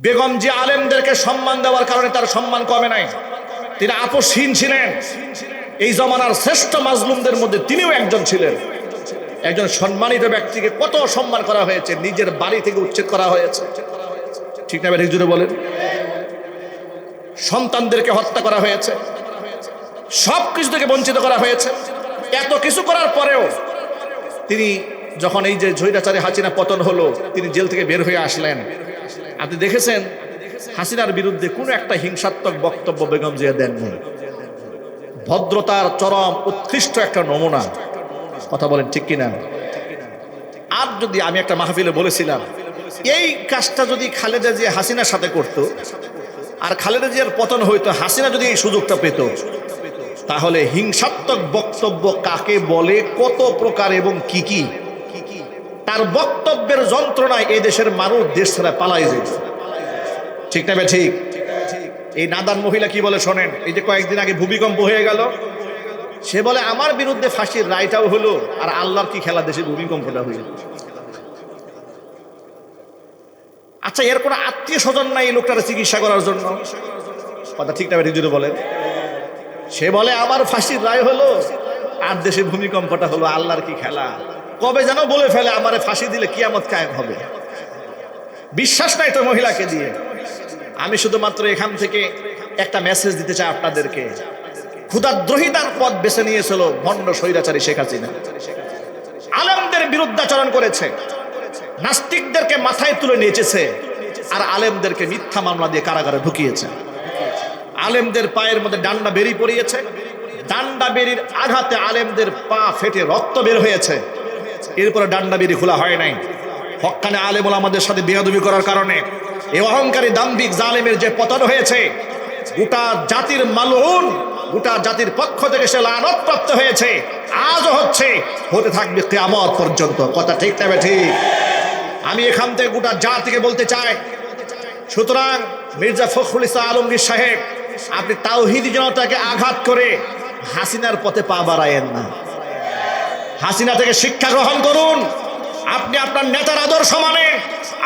বেগম যে আলেমদেরকে সম্মান দেওয়ার কারণে তার সম্মান কমে নাই, তিনি আপোষহীন ছিলেন। এই জমানার শ্রেষ্ঠ মাজলুমদের মধ্যে তিনিও একজন ছিলেন। একজন সম্মানিত ব্যক্তিকে কত সম্মান করা হয়েছে, নিজের বাড়ি থেকে উচ্ছেদ করা হয়েছে, ঠিক না ঠিক জুড়ে বলেন? সন্তানদেরকে হত্যা করা হয়েছে, সব কিছু থেকে বঞ্চিত করা হয়েছে। এত কিছু করার পরেও তিনি যখন এই যে স্বৈরাচারী হাসিনা পতন হলো, তিনি জেল থেকে বের হয়ে আসলেন। আপনি দেখেছেন হাসিনার বিরুদ্ধে কোনো একটা হিংসাত্মক বক্তব্য বেগম জিয়া দেননি। ভদ্রতার চরম উৎকৃষ্ট একটা নমুনা। কথা বলেন ঠিক কিনা? আর যদি আমি একটা মাহফিলে বলেছিলাম, এই কাজটা যদি খালেদা জিয়া হাসিনার সাথে করত, আর খালেদা জিয়ার পতন হইতো, হাসিনা যদি এই সুযোগটা পেত, তাহলে হিংসাত্মক বক্তব্য কাকে বলে, কত প্রকার এবং কি কি, তার বক্তব্যের যন্ত্রণায় এই দেশের মানুষ দেশ ছেড়ে পালাই যেত, ঠিক না ঠিক? এই নাদান মহিলা কি বলে শোনেন। এই যে কয়েকদিন আগে ভূমিকম্প হয়ে গেল, সে বলে আমার বিরুদ্ধে ফাঁসির রায়টাও হলো, আর আল্লাহর কি খেলা, দেশে ভূমিকম্পটা হইল। আচ্ছা, এর কোনো আত্মীয় স্বজন নাই এই লোকটার চিকিৎসা করার জন্য? কথা ঠিক না ঠিক যদি বলেন? সে বলে আমার ফাঁসির রায় হলো আর দেশে ভূমিকম্পটা হলো, আল্লাহর কি খেলা। কবে যেন বলে ফেলে আমারে ফাঁসি দিলে কিয়ামত কায়েম হবে। বিশ্বাস নাই তো মহিলাকে দিয়ে। আমি শুধুমাত্র এখান থেকে একটা মেসেজ দিতে চাই আপনাদেরকে। ক্ষুধাদ্রোহিতার পথ বেছে নিয়েছিল ভণ্ড স্বৈরাচারী শেখ হাসিনা। আলেমদের বিরুদ্ধাচরণ করেছে, নাস্তিকদেরকে মাথায় তুলে নিয়েছে, আর আলেমদেরকে মিথ্যা মামলা দিয়ে কারাগারে ঢুকিয়েছে। আলেমদের পায়ের মধ্যে ডান্ডা বেরি পড়িয়েছে, ডান্ডা বেরির আঘাতে আলেমদের পা ফেটে রক্ত বের হয়েছে। এরপরে ডান্ডা বেরি খোলা হয় নাই। হক্কানে আলেম ওলামাদের সাথে বেয়াদবি করার কারণে এই অহংকারী দাম্ভিক জালেমের যে পতন হয়েছে, গোটা জাতির মালউন, গোটা জাতির পক্ষ থেকে সে লানত হয়েছে, আজও হচ্ছে, হতে থাকবে কিয়ামত পর্যন্ত। কথা ঠিক না ঠিক? আমি এখান থেকে গোটা জাতিকে বলতে চাই, সুতরাং মির্জা ফখরুল ইসলাম আলমগীর সাহেব, আপনি তাওহীদি জনতাকে আঘাত করে হাসিনার পথে পা বাড়ায়েন না। হাসিনা থেকে শিক্ষা গ্রহণ করুন। আপনি আপনার নেতার আদর্শ মানেন,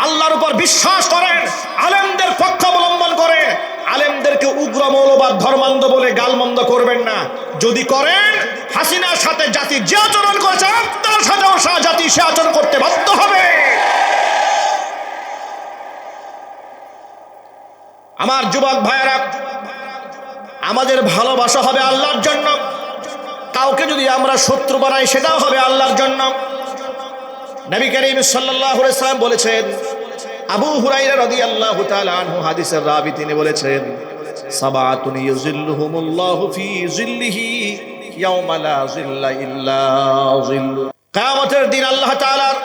আল্লাহর উপর বিশ্বাস করেন, আলেমদের পক্ষ অবলম্বন করেন। আলেমদেরকে উগ্র মৌলবাদ ধর্মান্ধ বলে গালমন্দ করবেন না। যদি করেন, হাসিনার সাথে জাতি যে আচরণ করেছে আপনার সাথেও জাতি সে আচরণ করতে বাধ্য হবে। আমার যুবক ভাইয়েরা, আমাদের ভালোবাসা হবে আল্লাহর জন্য। কাউকে যদি আমরা শত্রু বানাই, সেটাও হবে আল্লাহর জন্য। নবী করিম সাল্লাল্লাহু আলাইহি ওয়াসাল্লাম বলেছেন, আবু হুরায়রা রাদিয়াল্লাহু তাআলা আনহু হাদিসের রাবী, তিনি বলেছেন, সাবাতুন ইউযিল্লুহুমুল্লাহু ফি যিল্লিহি ইয়াওমা লা যিল্লা ইল্লা যিল্লু। কিয়ামতের দিন আল্লাহ তাআলার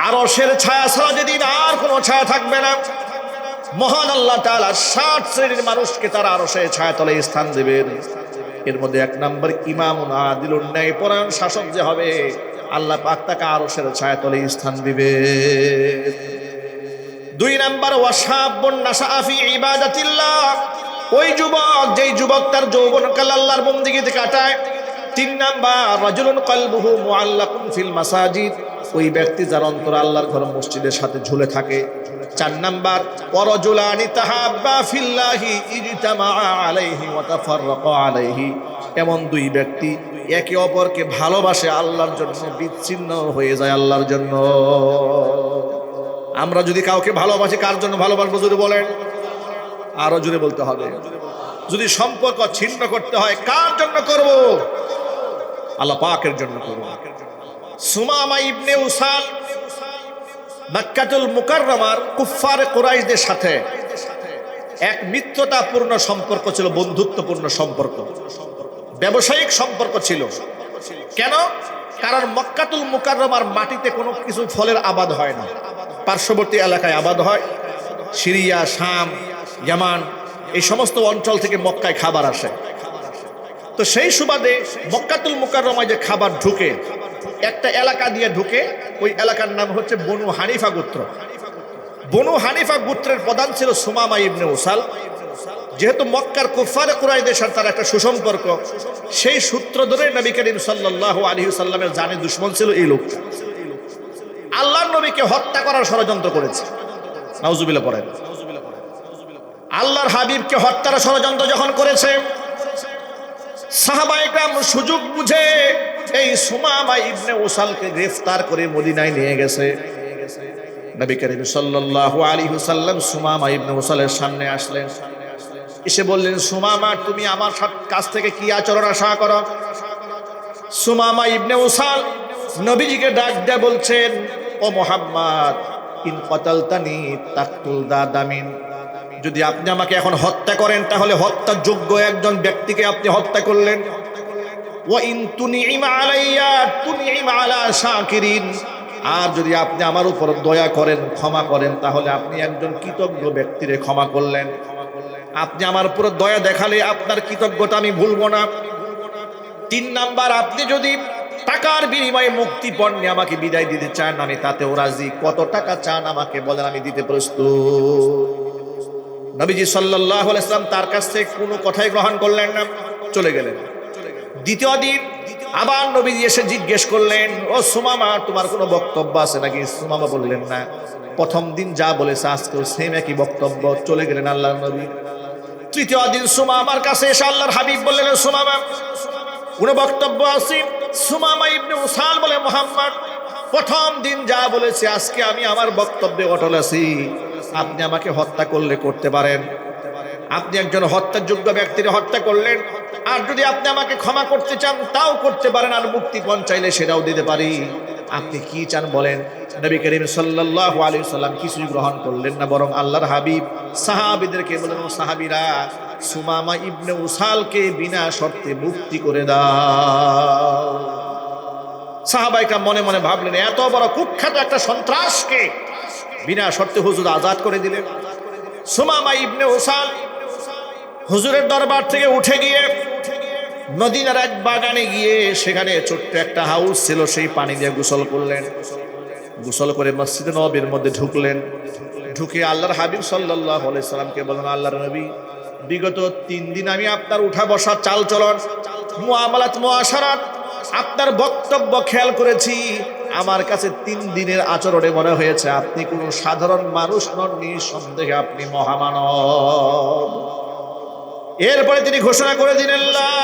আরশের ছায়া ছাড়া যেদিন আর কোনো ছায়া থাকবে না, মহান আল্লাহ তাআলা 60 শ্রেণীর মানুষকে তার আরশের ছায়াতলে স্থান দেবেন। এর মধ্যে এক নাম্বার ইমামুন আদিলুন, ন্যায়পরায়ণ শাসক যে হবে, আল্লাহ পাক তাকে আরশের ছায়াতলে স্থান দিবে। 2 নাম্বার ওয়াশাবুন নাশাআ ফি ইবাদাতিল্লাহ, ওই যুবক যেই যুবক তার যৌবনকাল আল্লাহর বন্দেগীতে কাটায়। 3 নাম্বার রাজুলুন কলবুহু মুআল্লাকুন ফিল মাসাজিদ, ওই ব্যক্তি যার অন্তর আল্লাহর ঘর মসজিদের সাথে ঝুলে থাকে। 4 নাম্বার ওয়ারাজুলানি তাহাব্বা ফিল্লাহি ইজতামা আলাইহি ওয়া তাফাররাকা আলাইহি, এমন 2 ব্যক্তি একে অপরকে ভালোবাসে আল্লাহর জন্য, বিচ্ছিন্ন হয়ে যায় আল্লাহর জন্য। আমরা যদি কাউকে ভালোবাসি, কার জন্য ভালোবাসবো জোরে বলেন? আরো জোরে বলতে হবে। যদি সম্পর্ক ছিন্ন করতে হয়, কার জন্য করব? আল্লাহ পাকের জন্য করব। সুমামা ইবনে উসাল মক্কাতুল মুকাররমার কুফফারে কুরাইশদের সাথে এক মিত্রতাপূর্ণ সম্পর্ক ছিল, বন্ধুত্বপূর্ণ সম্পর্ক, ব্যবসায়িক সম্পর্ক ছিল। কেন? কারণ মক্কাতুল মুকাররমার মাটিতে কোনো কিছু ফলের আবাদ হয় না, পার্শ্ববর্তী এলাকায় আবাদ হয়। সিরিয়া, শাম, ইয়ামান, এই সমস্ত অঞ্চল থেকে মক্কায় খাবার আসে। তো সেই সুবাদে মক্কাতুল মুকাররমায় যে খাবার ঢুকে, একটা এলাকা দিয়ে ঢুকে, ওই এলাকার নাম হচ্ছে বনু হানিফা গোত্র। বনু হানিফা গোত্রের প্রধান ছিল সুমামা ইবনে উসাল। যেহেতু মক্কার কুফফারে কুরাইশদের সাথে তার একটা সুসম্পর্ক, সেই সূত্র ধরে নবী করিম সাল্লাল্লাহু আলাইহি ওয়াসাল্লামের জানে দুশমন ছিল এই লোকটা। আল্লাহর নবীকে হত্যা করার ষড়যন্ত্র করেছে। নাউজুবিল্লাহ পড়েন। আল্লাহর হাবিবকে হত্যার ষড়যন্ত্র যখন করেছে, সাহাবায়ে কেরাম সুযোগ বুঝে এই সুমামা ইবনে উসালকে গ্রেফতার করে মদিনায় নিয়ে গেছে। নবী করিম সাল্লাল্লাহু আলাইহি ওয়াসাল্লাম সুমামা ইবনে উসালের সামনে আসলেন, এসে বললেন, সুমামা তুমি আমার কাছ থেকে কি আচরণ আশা করো? সুমামা ইবনে উসাল নবীজিকে ডাক দিয়ে বলছেন, ও মুহাম্মদ, ইন কতালতানি তাকতুল দাদামিন, যদি আপনি আমাকে এখন হত্যা করেন তাহলে হত্যার যোগ্য একজন ব্যক্তিকে আপনি হত্যা করলেন। ওয়া ইন তুনিম আলাইয়া তুনিম আলা শাকিরিন, আর যদি আপনি আমার উপর দয়া করেন, ক্ষমা করেন, তাহলে আপনি একজন কৃতজ্ঞ ব্যক্তিরে ক্ষমা করলেন। আপনি আমার উপর দয়া দেখালে আপনার কৃতজ্ঞতা আমি ভুলব না। 3 নাম্বার, আপনি যদি টাকার বিনিময়ে মুক্তিপণ নিয়ে আমাকে বিদায় দিতে চান, আমি তাতেও রাজি। কত টাকা চান আমাকে বলেন, আমি দিতে প্রস্তুত। নবীজি সাল্লাল্লাহু আলাইহি ওয়াসাল্লাম তার কাছ থেকে কোনো কথাই গ্রহণ করলেন না, চলে গেলেন। দ্বিতীয় দিন আবার নবীজি এসে জিজ্ঞেস করলেন, ও সুমামা, তোমার কোনো বক্তব্য আছে নাকি? সুমামা বললেন না। প্রথম দিন যা বলেছে আজকেও সেম একই বক্তব্য, চলে গেলেন আল্লাহর নবী। তৃতীয় দিন সুমামার কাছে এসে আল্লাহর হাবিব বললেন, সুমামা, কোনো বক্তব্য আছে? সুমামা ইবনে উসাল বলে, মুহাম্মদ, প্রথম দিন যা বলেছে আজকে আমি আমার বক্তব্যে অটল আছি। আপনি আমাকে হত্যা করলে করতে পারেন, আপনি একজন হত্যার যোগ্য ব্যক্তির হত্যা করলেন, আর যদি আপনি আমাকে ক্ষমা করতে চান তাও করতে পারেন, আর মুক্তিপণ চাইলে সেটাও দিতে পারি। আপনি কি চান বলেন? নবী করিম সাল্লাল্লাহু আলাইহি ওয়াসাল্লাম কিছুই গ্রহণ করলেন না, বরং আল্লাহর হাবিব সাহাবীদেরকে বললেন, সাহাবীরা, সুমামা ইবনে উসালকে বিনা শর্তে মুক্তি করে দাও। সাহাবাইকা মনে মনে ভাবলেন, এত বড় কুখ্যাত একটা সন্ত্রাসকে বিনা শর্তে হুজুর আজাদ করে দিলেন। সুমামা ইবনে উসাল হুজুরের দরবার থেকে উঠে গিয়ে মদিনার এক বাগানে গিয়ে, সেখানে ছোট্ট একটা হাউস ছিল, সেই পানি দিয়ে গোসল করলেন। গোসল করে মসজিদে নববীর মধ্যে ঢুকলেন। ঢুকে আল্লাহর হাবিব সাল্লাল্লাহু আলাইহি সাল্লামকে বলেন, আল্লাহর নবী, বিগত 3 দিন আমি আপনার উঠা বসা, চাল চলন, মুআমালাত, মুআশারাত, আপনার বক্তব্য খেয়াল করেছি। আমার কাছে 3 দিনের আচরণে মনে হয়েছে আপনি কোনো সাধারণ মানুষ নন, নিঃসন্দেহে আপনি মহামানব। এরপরে তিনি ঘোষণা করে দিলেন, লা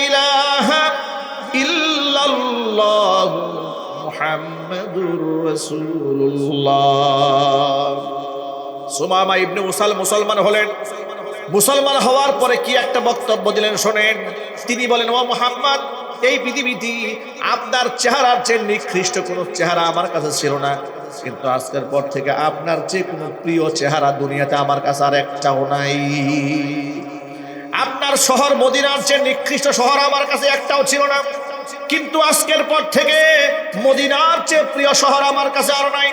ইলাহা ইল্লাল্লাহ মুহাম্মাদুর রাসূলুল্লাহ। সুমামা ইবনে উসাল মুসলমান হলেন। মুসলমান হওয়ার পরে কি একটা বক্তব্য দিলেন শোনেন। তিনি বলেন, ও মুহাম্মদ, এই পৃথিবীতে আপনার চেহারার চেয়ে নিকৃষ্ট কোনো চেহারা আমার কাছে ছিল না, কিন্তু আজকের পর থেকে আপনার যে কোনো প্রিয় চেহারা দুনিয়াতে আমার কাছে আর একটাও নাই। আপনার শহর মদিনার চেয়ে নিকৃষ্ট শহর আমার কাছে একটাও ছিল না, কিন্তু আজকের পর থেকে মদিনার চেয়ে প্রিয় শহর আমার কাছে আর নাই।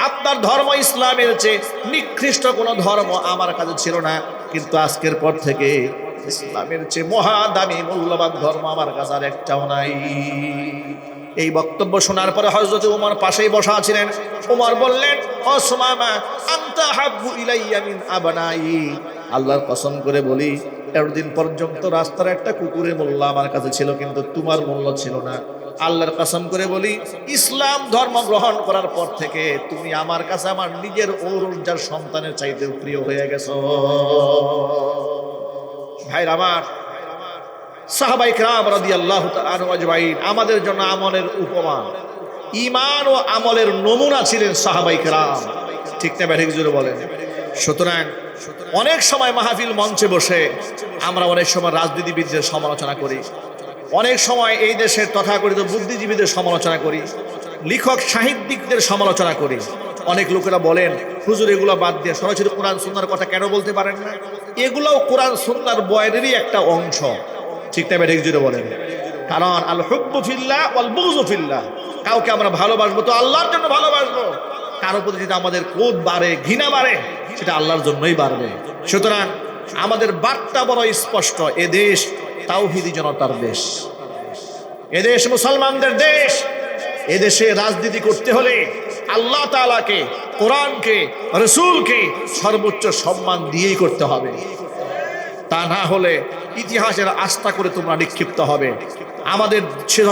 আপনার ধর্ম ইসলামের চেয়ে নিকৃষ্ট কোনো ধর্ম আমার কাছে ছিল না, কিন্তু আজকের পর থেকে ইসলামের চেয়ে মহাদামি মূল্যবান ধর্ম আমার কাছে আর একটাও নাই। এই বক্তব্য শোনার পরে হযরত ওমর পাশেই বসা ছিলেন। ওমর বললেন, ও সুমামা, আনতা হাব্বু ইলাইয়া মিন আবনাই, আল্লাহর কসম করে বলি, এতদিন পর্যন্ত রাস্তার একটা কুকুরের মূল্য আমার কাছে ছিল, কিন্তু তোমার মূল্য ছিল না। আল্লাহর কসম করে বলি, ইসলাম ধর্ম গ্রহণ করার পর থেকে তুমি আমার কাছে আমার নিজের ঔরজার সন্তানের চাইতেও প্রিয় হয়ে গেছো। ভাইরা আমার, সাহাবায়ে কেরাম রাদিয়াল্লাহু তাআলা আনহুম আজমাইন আমাদের জন্য আমলের উপমা, ঈমান ও আমলের নমুনা ছিলেন সাহাবায়ে কেরাম। ঠিক না ব্যাঠিক জোরে বলেন? সুতরাং অনেক সময় মাহফিল মঞ্চে বসে আমরা অনেক সময় রাজনীতিবিদদের সমালোচনা করি, অনেক সময় এই দেশের তথাকথিত বুদ্ধিজীবীদের সমালোচনা করি, লেখক সাহিত্যিকদের সমালোচনা করি। অনেক লোকেরা বলেন, হুজুর এগুলো বাদ দিয়ে সরাসরি কোরআন সুন্নাহর কথা কেন বলতে পারেন না? এগুলোও কোরআন সুন্নাহর বয়ানেরই একটা অংশ। ঠিক না ব্যাঠিক জোরে বলেন? কারণ আল হুব্বু ফিল্লাহ ওয়াল বুগযু ফিল্লাহ, কাউকে আমরা ভালোবাসবো তো আল্লাহর জন্য ভালোবাসবো, কারো প্রতি যেটা আমাদের ক্রোধ বাড়ে, ঘৃণা বাড়ে, সেটা আল্লাহর জন্যই বাড়বে। সুতরাং আমাদের বার্তা বড় স্পষ্ট, এদেশ তাওহীদি জনতার দেশ, এদেশ মুসলমানদের দেশ। এদেশে রাজনীতি করতে হলে আল্লাহ তাআলাকে, কোরআনকে, রাসূলকে সর্বোচ্চ সম্মান দিয়েই করতে হবে। তা না হলে ইতিহাসের আস্থা করে তোমরা নিক্ষিপ্ত হবে। আমাদের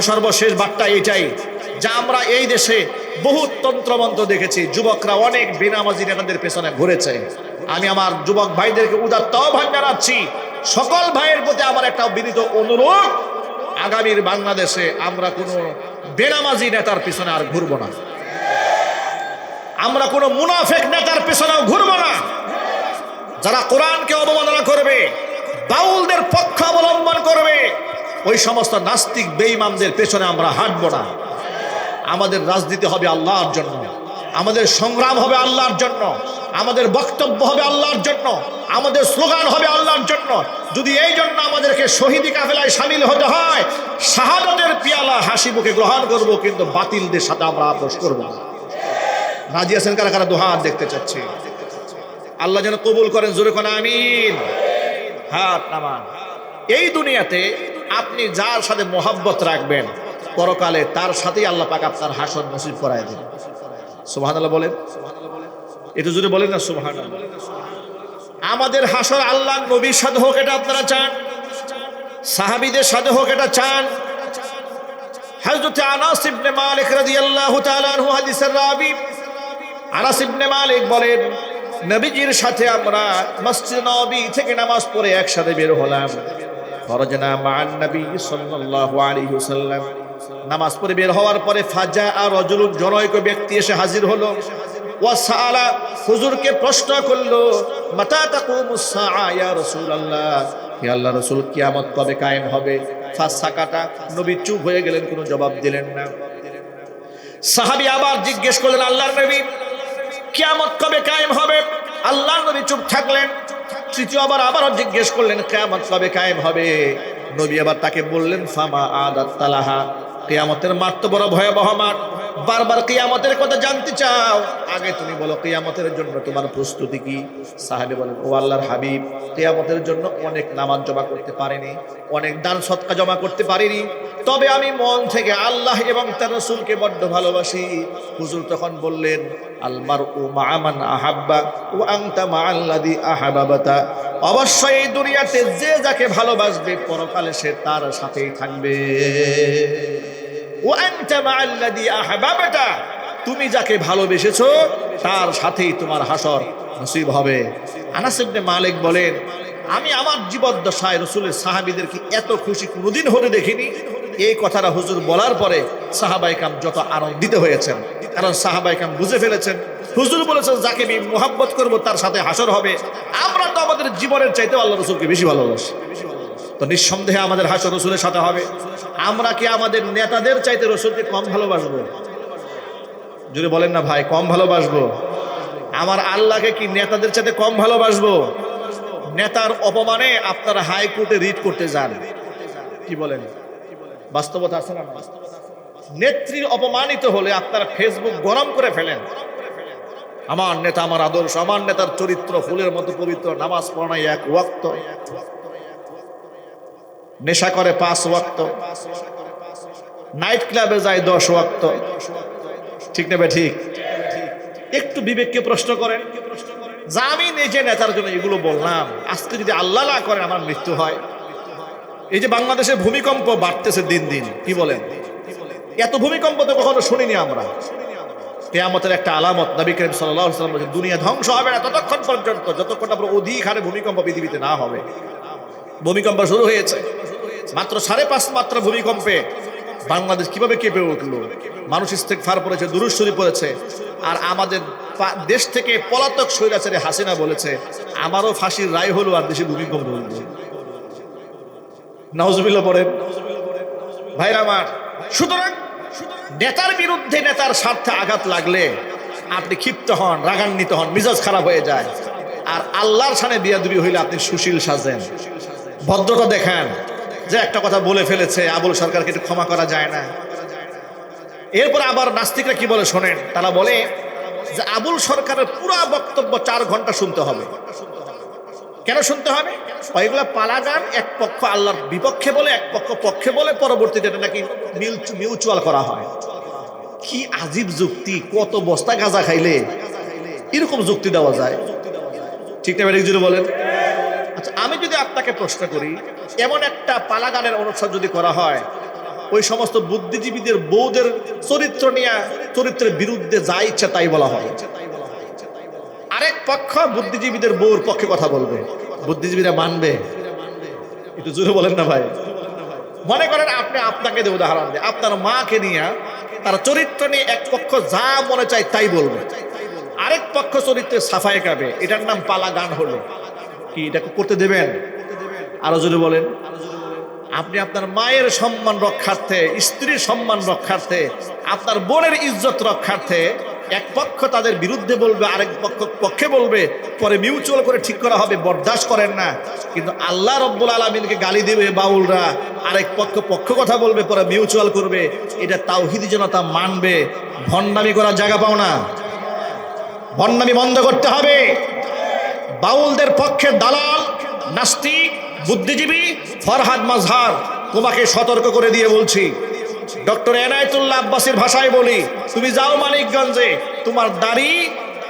সর্বশেষ বার্তা এটাই যে আমরা এই দেশে বহু তন্ত্রমন্ত্র দেখেছি, যুবকরা অনেক বেনামাজি নেতাদের পেছনে ঘুরেছে। আমি আমার যুবক ভাইদেরকে উদাত্ত আহ্বান জানাচ্ছি, সকল ভাইয়ের প্রতি আমার একটা বিনীত অনুরোধ, আগামীর বাংলাদেশে আমরা কোনো বেনামাজি নেতার পিছনে আর ঘুরবো না, আমরা কোনো মুনাফেক নেতার পিছনেও ঘুরবো না। যারা কোরআনকে অবমাননা করবে, বাউলদের পক্ষ অবলম্বন করবে, ওই সমস্ত নাস্তিক বেঈমানদের পেছনে আমরা হাঁটবো না। আমাদের রাজনীতি হবে আল্লাহর জন্য, আমাদের সংগ্রাম হবে আল্লাহর জন্য, আমাদের বক্তব্য হবে আল্লাহর জন্য, আমাদের স্লোগান হবে আল্লাহর জন্য। যদি এই জন্য আমাদেরকে শহীদি কাফেলায় শামিল হতে হয়, শাহাদাতের পিয়ালা হাসি মুখে গ্রহণ করব, কিন্তু বাতিলদের সাথে আমরা আপোষ করব না। রাজি আছেন কারা কারা? দুহাত দেখতে চাচ্ছি। আল্লাহ যেন কবুল করেন, জোরে কোন আমিন। হাত নামান। এই দুনিয়াতে আপনি যার সাথে মোহাব্বত রাখবেন, পরকালে তার সাথেই আল্লাহ পাক আপনার হাসর নসিব করায় দেন। সুবহানাল্লাহ বলেন, একটু জোরে বলেন না সুবহানাল্লাহ। আমাদের হাসর আল্লাহ নবীর সাথে হোক, এটা আপনারা চান? সাহাবীদের সাথে হোক, এটা চান? হযরত আনাস ইবনে মালিক রাদিয়াল্লাহু তাআলা আনহু হাদিসের রাবী, আনাস ইবনে মালিক বলেন, নবীজির সাথে আমরা মসজিদ নববী থেকে নামাজ পড়ে একসাথে বের হলাম। ফরজনা মান নবী সাল্লাল্লাহু আলাইহি ওয়াসাল্লাম। নামাজ পড়ে বের হওয়ার পরে ফাজা আর রাজুলুন, জনৈক ব্যক্তি এসে হাজির হলো। ওয়াসালা, হুজুরকে প্রশ্ন করলো, মাতা তাকুমুস সাআ ইয়া রাসূলুল্লাহ, হে আল্লাহর রাসূল, কিয়ামত কবে কায়েম হবে? ফাসাকাটা, নবী চুপ হয়ে গেলেন, কোনো জবাব দিলেন না। সাহাবী আবার জিজ্ঞেস করলেন, আল্লাহর নবী, কিয়ামত কবে কায়েম হবে? আল্লাহর নবী চুপ থাকলেন। তৃতীয়বার আবারও জিজ্ঞেস করলেন, কিয়ামত কবে কায়েম হবে? নবী আবার তাকে বললেন, ফামা আদাত তালাহা, কিয়ামতের মাঠ তো বড় ভয়াবহ মাঠ। বারবার কিয়ামতের কথা জানতে চাও, আগে তুমি বলো কিয়ামতের জন্য তোমার প্রস্তুতি কি? সাহাবী বলেন, ও আল্লাহর হাবিব, কিয়ামতের জন্য অনেক নামাজ জমা করতে পারিনি, অনেক দান সদকা জমা করতে পারিনি, তবে আমি মন থেকে আল্লাহ এবং তার রাসূলকে বড্ড ভালোবাসি। হুজুর তখন বললেন, আল মারউ মা মান আহাব্বা ওয়া আনতা মাআল্লাযী আহাবাবাতা, অবশ্যই এই দুনিয়াতে যে যাকে ভালোবাসবে, পরকালে সে তার সাথেই থাকবে। ওয়া আনতা মাআল্লাযী আহাবাবাতা, তুমি যাকে ভালোবেসেছো তার সাথেই তোমার হাসর নসিব হবে। আনাস ইবনে মালিক বলেন, আমি আমার জীবদ্দশায় রাসূলের সাহাবীদেরকে এত খুশি কোনোদিন হতে দেখিনি। এই কথাটা হুজুর বলার পরে সাহাবায়ে কেরাম যত আনন্দিত হয়েছেন, কারণ সাহাবায়ে কেরাম বুঝে ফেলেছেন, হুজুর বলেছেন যাকে আমি মুহাব্বত করব তার সাথে হাসর হবে। আমরা তো আমাদের জীবনের চাইতে আল্লাহ রাসূলকে বেশি ভালোবাসি, তো নিঃসন্দেহে আমাদের হাসর রাসূলের সাথে হবে। আমরা কি আমাদের নেতাদের চাইতে রাসূলকে কম ভালোবাসবো? যদি বলেন না ভাই, কম ভালোবাসবো? আমার আল্লাহকে কি নেতাদের চাইতে কম ভালোবাসবো? নেতার অপমানে আপনারা হাইকোর্টে রিট করতে যান, কি বলেন? বাস্তবতা আছে না? নেত্রীর অপমানিত হলে আপনারা ফেসবুক গরম করে ফেলেন, আমার নেতা আমার আদর্শ, আমার নেতার চরিত্র ফুলের মতো পবিত্র, নামাজ পড়া নাই 1 ওয়াক্ত, নেশা করে 5 ওয়াক্ত, নাইট ক্লাবে যায় 10 ওয়াক্ত, ঠিক নেবে ঠিক? একটু বিবেককে প্রশ্ন করেন, যা আমি নিজে নেতার জন্য এগুলো বললাম, আজকে যদি আল্লাহ না করেন আমার মৃত্যু হয়। এই যে বাংলাদেশে ভূমিকম্প বাড়তেছে দিন দিন, কি বলেন? এত ভূমিকম্প তো কখনো শুনিনি আমরা। কিয়ামতের একটা আলামত, নবী করিম সাল্লাল্লাহু আলাইহি ওয়াসাল্লাম বলেছেন, দুনিয়া ধ্বংস হবে না ততক্ষণ পর্যন্ত যতক্ষণ আমরা অধিক হারে ভূমিকম্প পৃথিবীতে না হবে। ভূমিকম্প শুরু হয়েছে, মাত্র 5.5 মাত্রা ভূমিকম্পে বাংলাদেশ কিভাবে কেঁপে উঠলো। মানুষ ইস্তেগফার পড়েছে, দুরূদ শরীফ পড়েছে। আর আমাদের দেশ থেকে পলাতক স্বৈরাচারী হাসিনা বলেছে, আমারও ফাঁসির রায় হলো আর দেশে ভূমিকম্প হলো। নাউজুবিল্লাহ পড়েন ভাইরা আমার। সুতরাং নেতার বিরুদ্ধে, নেতার স্বার্থে আঘাত লাগলে আপনি ক্ষিপ্ত হন, রাগান্বিত হন, মিজাজ খারাপ হয়ে যায়। আর আল্লাহর সামনে বিয়াদবি হইলে আপনি সুশীল সাজেন, ভদ্রতা দেখান, যে একটা কথা বলে ফেলেছে, আবুল সরকারকে একটু ক্ষমা করা যায় না। এরপর আবার নাস্তিকরা কি বলে শোনেন, তারা বলে যে আবুল সরকারের পুরো বক্তব্য 4 ঘন্টা শুনতে হবে। কেন শুনতে হবে? এগুলা পালাগান, এক পক্ষ আল্লাহর বিপক্ষে বলে, এক পক্ষ পক্ষে বলে, পরবর্তীতে এটা নাকি মিউচুয়াল করা হয়। কি আজীব যুক্তি! কত বস্তা গাঁজা খাইলে এরকম যুক্তি দেওয়া যায়? ঠিক না? জুড়ে বলেন। আচ্ছা, আমি যদি আপনাকে প্রশ্ন করি, এমন একটা পালাগানের অনুসরণ যদি করা হয়, ওই সমস্ত বুদ্ধিজীবীদের বউদের চরিত্র নিয়ে, চরিত্রের বিরুদ্ধে যা ইচ্ছা তাই বলা হয়, আরেক পক্ষ বুদ্ধিজীবীদের বউর পক্ষে কথা বলবে, বুদ্ধিজীবীরা মানবে? একটু জোরে বলেন না ভাই। মনে করেন আপনি, আপনাকে দিয়ে উদাহরণ দেয়, আপনার মাকে নিয়ে তার চরিত্র নিয়ে এক পক্ষ যা মনে চায় তাই বলবে, আরেক পক্ষ চরিত্রে সাফাই গাবে, এটার নাম পালা গান হলো। কি এটা করতে দেবেন? আরো জোরে বলেন। আপনি আপনার মায়ের সম্মান রক্ষার্থে, স্ত্রীর সম্মান রক্ষার্থে, আপনার বোনের ইজ্জত রক্ষার্থে এক পক্ষ তাদের বিরুদ্ধে বলবে, আরেক পক্ষ পক্ষে বলবে, পরে মিউচুয়াল করে ঠিক করা হবে, বরদাস্ত করেন না। কিন্তু আল্লাহ রব্বুল আলামিনকে গালি দেবে বাউলরা, আরেক পক্ষ পক্ষ কথা বলবে, পরে মিউচুয়াল করবে, এটা তাওহীদি জনতা মানবে? ভণ্ডামি করার জায়গা পাও না, ভণ্ডামি বন্ধ করতে হবে। বাউলদের পক্ষে দালাল, নাস্তিক, বুদ্ধিজীবী ফরহাদ মাজহার, তোমাকে সতর্ক করে দিয়ে বলছি, ডক্টর এনায়েতুল্লাহ আব্বাসীর ভাষায় বলি, তুমি যাও মানিকগঞ্জে, তোমার দাড়ি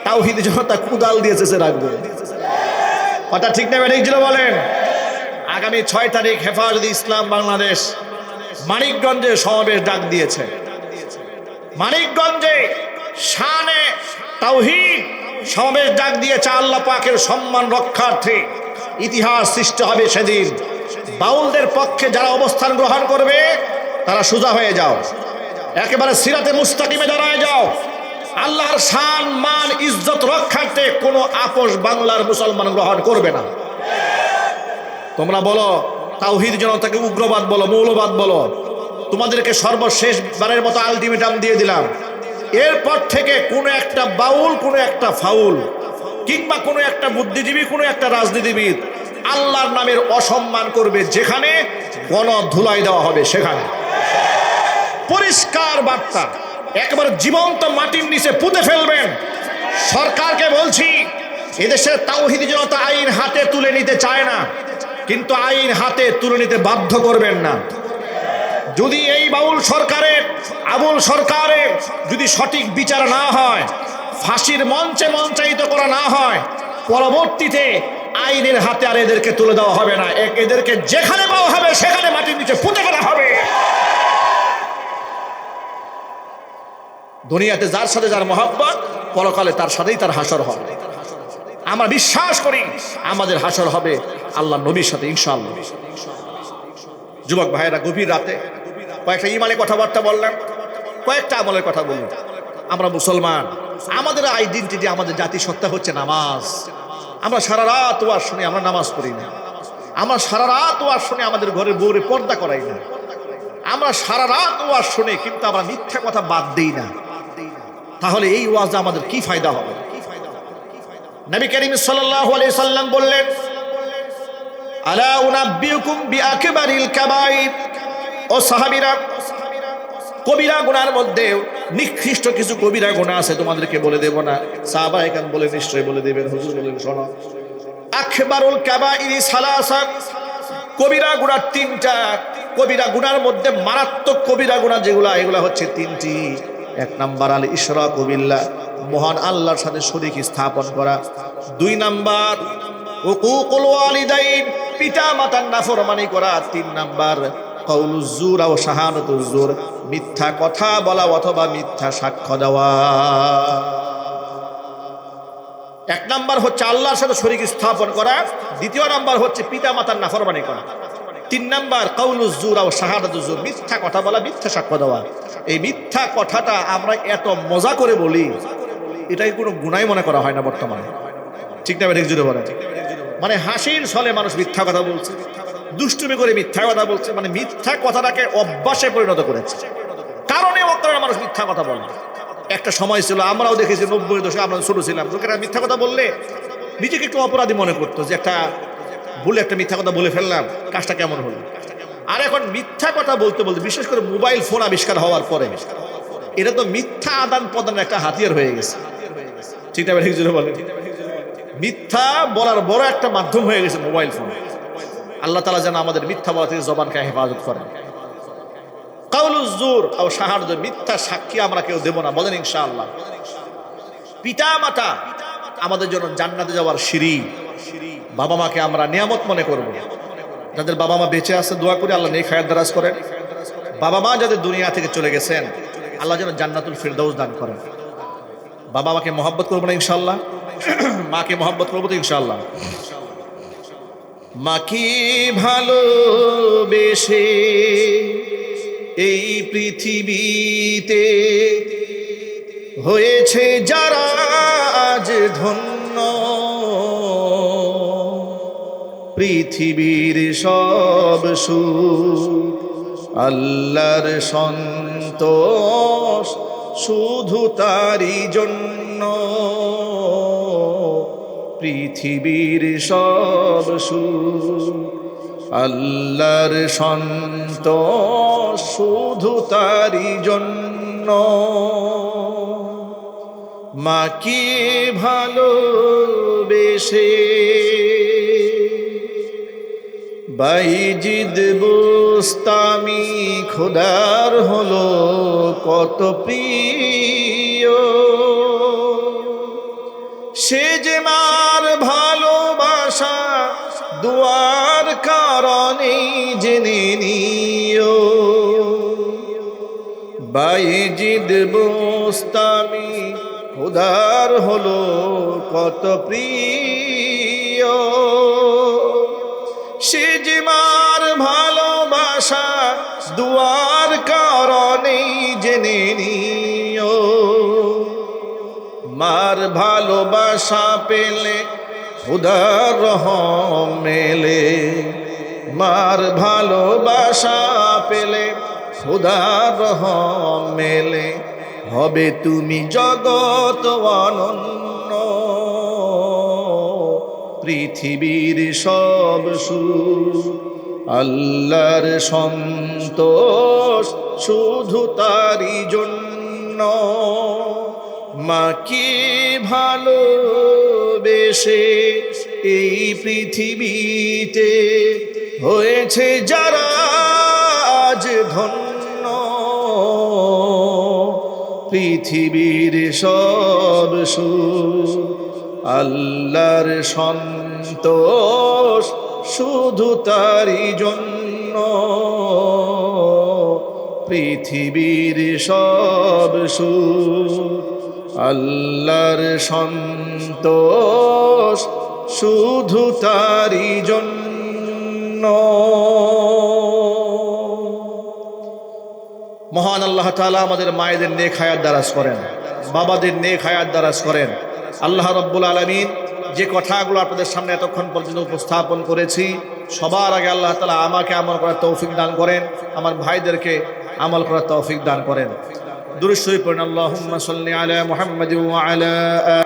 তাওহীদি জনতা কুদাল দিয়ে চেঁচে রাখবে। কথা ঠিক না ঠিক ছিল বলেন? আগামী 6 তারিখ হেফাজতে ইসলাম বাংলাদেশ মানিকগঞ্জে সমাবেশ ডাক দিয়েছে। মানিকগঞ্জে শানে তাওহীদ সমাবেশ ডাক দিয়েছে। আল্লাহ পাকের সম্মান রক্ষার্থে ইতিহাস সৃষ্টি হবে সেদিন। বাউলদের পক্ষে যারা অবস্থান গ্রহণ করবে তারা সোজা হয়ে যাও, একেবারে সিরাতে মুস্তাকিমে দাঁড়ায় যাও। আল্লাহর শান মান ইজ্জত রক্ষার্থে কোনো আপোষ বাংলার মুসলমান গ্রহণ করবে না। তোমরা বলো তাওহীদ জনতাকে উগ্রবাদ বলো, মৌলবাদ বলো, তোমাদেরকে সর্বশেষ বারের মতো আলটিমেটাম দিয়ে দিলাম। এরপর থেকে কোনো একটা বাউল, কোনো একটা ফাউল, কিংবা কোনো একটা বুদ্ধিজীবী, কোনো একটা রাজনীতিবিদ আল্লাহর নামের অসম্মান করবে, যেখানে গণধুলাই দেওয়া হবে সেখানে। পরিষ্কার বার্তা, একেবারে জীবন্ত মাটির নিচে পুঁতে ফেলবেন। সরকারকে বলছি, এদেশের তাওহীদি জনতা আইন হাতে তুলে নিতে চায় না, কিন্তু আইন হাতে তুলে নিতে বাধ্য করবেন না। যদি এই বাউল সরকারের, আবুল সরকারের যদি সঠিক বিচার না হয়, ফাঁসির মঞ্চে মঞ্চায়িত করা না হয়, পরবর্তীতে আইনের হাতে আর এদেরকে তুলে দেওয়া হবে না, এদেরকে যেখানে পাওয়া হবে সেখানে মাটির নিচে পুঁতে ফেলা হবে। দুনিয়াতে যার সাথে যার মহব্বত, পরকালে তার সাথেই তার হাসর হবে। আমরা বিশ্বাস করি আমাদের হাসর হবে আল্লাহ নবীর সাথে ইনশাআল্লাহ। যুবক ভাইয়েরা, গভীর রাতে কয়েকটা ইমানের কথাবার্তা বললাম, কয়েকটা আমলের কথা বললাম। আমরা মুসলমান, আমাদের আইডেন্টিটি, আমাদের জাতিসত্তা হচ্ছে নামাজ। আমরা সারা রাত ওয়াজ শুনি, আমরা নামাজ পড়ি না। আমরা সারা রাত ওয়াজ শুনি, আমাদের ঘরের বউরে পর্দা করাই না। আমরা সারা রাত ওয়াজ শুনি, কিন্তু আমরা মিথ্যা কথা বাদ দিই না। তাহলে এই ওয়াজে আমাদের কি ফায়দা হবে? নবী করিম সাল্লাল্লাহু আলাইহি সাল্লাম বললেন, আলা উনাব্বিউকুম বিআকবারিল কাবাইর। ও সাহাবীরা, কবিরা গুনার মধ্যে নিকৃষ্ট কিছু কবিরা গুনাহ আছে, তোমাদেরকে বলে দেব না? সাহাবায়ে কেরাম বলে, নিশ্চয়ই বলে দেবেন। হুজুর বলেন, শোনো, আকবারুল কাবাইরি সালাসা, কবিরা গুনাহ 3টা। কবিরা গুনার মধ্যে মারাত্মক কবিরা গুনাহ যেগুলা, এগুলা হচ্ছে 3টি। 1 নাম্বার আল ইশরাকু বিল্লাহ, মহান আল্লাহর সাথে শরীক স্থাপন করা। 2 নাম্বার হুকুকুল ওয়ালিদাইন, পিতা মাতার নাফরমানি করা। 3 নাম্বার কাউলুজ জুর ও শাহাদাতুজ জুর, মিথ্যা কথা বলা অথবা মিথ্যা সাক্ষ্য দেওয়া। 1 নাম্বার হচ্ছে আল্লাহর সাথে শরীক স্থাপন করা। 2 নাম্বার হচ্ছে পিতা মাতার নাফরমানি করা। 3 নাম্বার কাউলুজ জুর ও শাহাদাতুজ জুর, মিথ্যা কথা বলা, মিথ্যা সাক্ষ্য দেওয়া। এই মিথ্যা কথাটা আমরা এত মজা করে বলি, এটাই কোনো গুনাহ মনে করা হয় না বর্তমানে। ঠিক না? ঠিক জুড়ে বলেন। মানে হাসির ছলে মানুষ মিথ্যা কথা বলছে, দুষ্টুমি করে মিথ্যা কথা বলছে, মানে মিথ্যা কথাটাকে অভ্যাসে পরিণত করেছে। কারণে অকারণে মানুষ মিথ্যা কথা বলে। একটা সময় ছিল, আমরাও দেখেছি 90-এর দশকে, আমরা ছোট ছিলাম, লোকেরা মিথ্যা কথা বললে নিজেকে একটু অপরাধী মনে করতো, যে একটা ভুলে একটা মিথ্যা কথা বলে ফেললাম, কাজটা কেমন হলো। আর এখন মিথ্যা কথা বলতে বলতে, বিশেষ করে মোবাইল ফোন আবিষ্কার হওয়ার পরে, এটা তো মিথ্যা আদান প্রদানের একটা হাতিয়ার হয়ে গেছে। ঠিক না? ঠিক জোরে বলেন। মিথ্যা বলার বড় একটা মাধ্যম হয়ে গেছে মোবাইল ফোন। আল্লাহ তাআলা যেন আমাদের মিথ্যা বলা থেকে জবানকে হেফাজত করেন। কাউলুজ জুর ও শাহাদাত, মিথ্যা সাক্ষী আমরা কেউ দেব না, বলেন ইনশাআল্লাহ। পিতা মাতা আমাদের জন্য জান্নাতে যাওয়ার সিঁড়ি। বাবা মাকে আমরা নিয়ামত মনে করব। যাদের বাবা মা বেঁচে আছে, দোয়া করে আল্লাহ নেক হায়াত দারাজ করেন। বাবা মা যাদের দুনিয়া থেকে চলে গেছেন, আল্লাহ যেন জান্নাতুল ফিরদাউস দান করেন। বাবা মাকে মহব্বত করবো না ইনশাল্লাহ? মাকে মহব্বত করবো তো ইনশাল্লাহ? মাকে ভালোবেসে এই পৃথিবীতে হয়েছে যারা আজ ধন্য, পৃথিবীর সব সুখ আল্লাহর সন্তোষ শুধু তারই জন্য, পৃথিবীর সব সুখ আল্লাহর সন্তোষ শুধু তারই জন্য। মাকে ভালোবেসে বাইজিদ বুস্তামি খোদার হলো কত প্রিয়, সে যে মার ভালোবাসা দুয়ার কারণে জেনে নিও। বাইজিদ বুস্তামি খোদার হলো কত প্রিয়, সে যে মার ভালোবাসা দুয়ার কারণে জেনে নিও। মার ভালোবাসা পেলে খোদার রহম মেলে, মার ভালোবাসা পেলে খোদার রহম মেলে, হবে তুমি জগৎ অনন্য, পৃথিবীর সব সুখ আল্লাহর সন্তোষ শুধু তারই জন্য। মাকে ভালোবেসে এই পৃথিবীতে হয়েছে যারা আজ ধন্য, পৃথিবীর সব সুখ আল্লাহর সন্তোষ শুধু তারই জন্য, পৃথিবীর সব সুখ আল্লাহর সন্তোষ শুধু তারই জন্য। মহান আল্লাহ তাআলা আমাদের মায়েদের নেক হায়াত দারাজ করেন, বাবাদের নেক হায়াত দারাজ করেন। আল্লাহ রাব্বুল আলামিন যে কথাগুলো আপনাদের সামনে এতক্ষণ পর্যন্ত উপস্থাপন করেছি, সবার আগে আল্লাহ তাআলা আমাকে আমল করার তৌফিক দান করেন, আমার ভাইদেরকে আমল করার তৌফিক দান করেন। দুরূদ শরীফ পড়েন। আল্লাহুম্মা সাল্লি আলা মুহাম্মাদিন ওয়া আলা